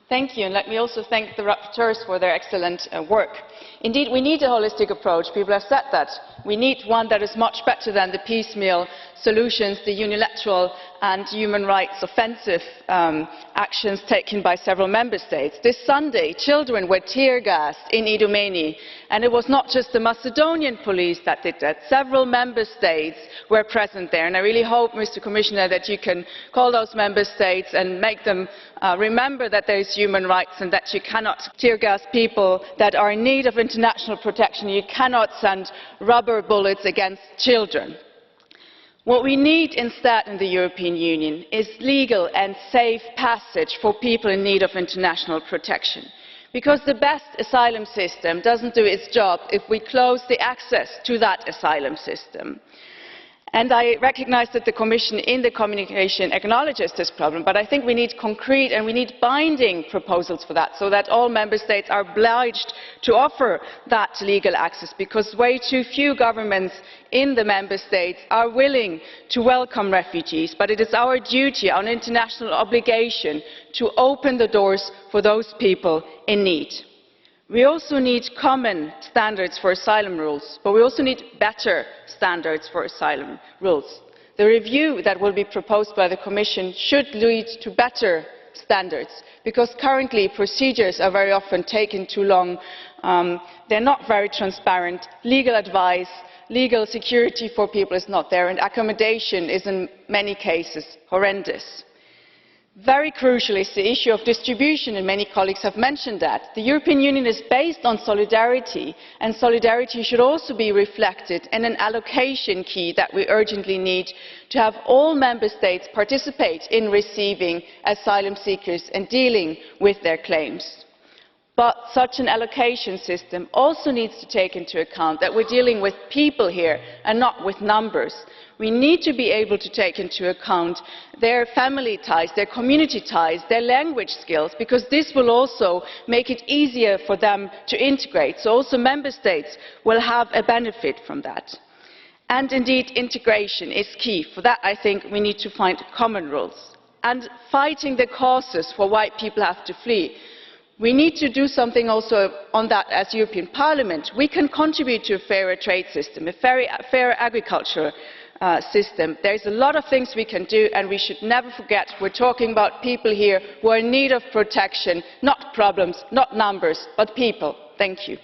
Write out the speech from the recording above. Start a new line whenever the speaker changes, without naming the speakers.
Thank you, and let me also thank the rapporteurs for their excellent work. Indeed, we need a holistic approach. People have said that. We need one that is much better than the piecemeal solutions, the unilateral and human rights offensive actions taken by several member states. This Sunday, children were tear-gassed in Idomeni, and it was not just the Macedonian police that did that. Several member states were present there, and I really hope, Mr. Commissioner, that you can call those member states and make them remember that there is human rights and that you cannot tear-gas people that are in need of international protection. You cannot send rubber bullets against children. What we need instead in the European Union is legal and safe passage for people in need of international protection. Because the best asylum system doesn't do its job if we close the access to that asylum system. And I recognise that the Commission in the communication acknowledges this problem, but I think we need concrete and we need binding proposals for that, so that all Member States are obliged to offer that legal access, because way too few governments in the Member States are willing to welcome refugees. But it is our duty, our international obligation, to open the doors for those people in need. We also need common standards for asylum rules, but we also need better standards for asylum rules. The review that will be proposed by the Commission should lead to better standards, because currently procedures are very often taking too long, they're not very transparent, legal advice, legal security for people is not there, and accommodation is in many cases horrendous. Very crucial is the issue of distribution, and many colleagues have mentioned that. The European Union is based on solidarity, and solidarity should also be reflected in an allocation key that we urgently need to have all Member States participate in receiving asylum seekers and dealing with their claims. But such an allocation system also needs to take into account that we're dealing with people here and not with numbers. We need to be able to take into account their family ties, their community ties, their language skills, because this will also make it easier for them to integrate. So also Member States will have a benefit from that. And indeed, integration is key. For that, I think we need to find common rules. And fighting the causes for why people have to flee. We need to do something also on that as European Parliament. We can contribute to a fairer trade system, a fairer agriculture system. There is a lot of things we can do, and we should never forget we're talking about people here who are in need of protection, not problems, not numbers, but people. Thank you.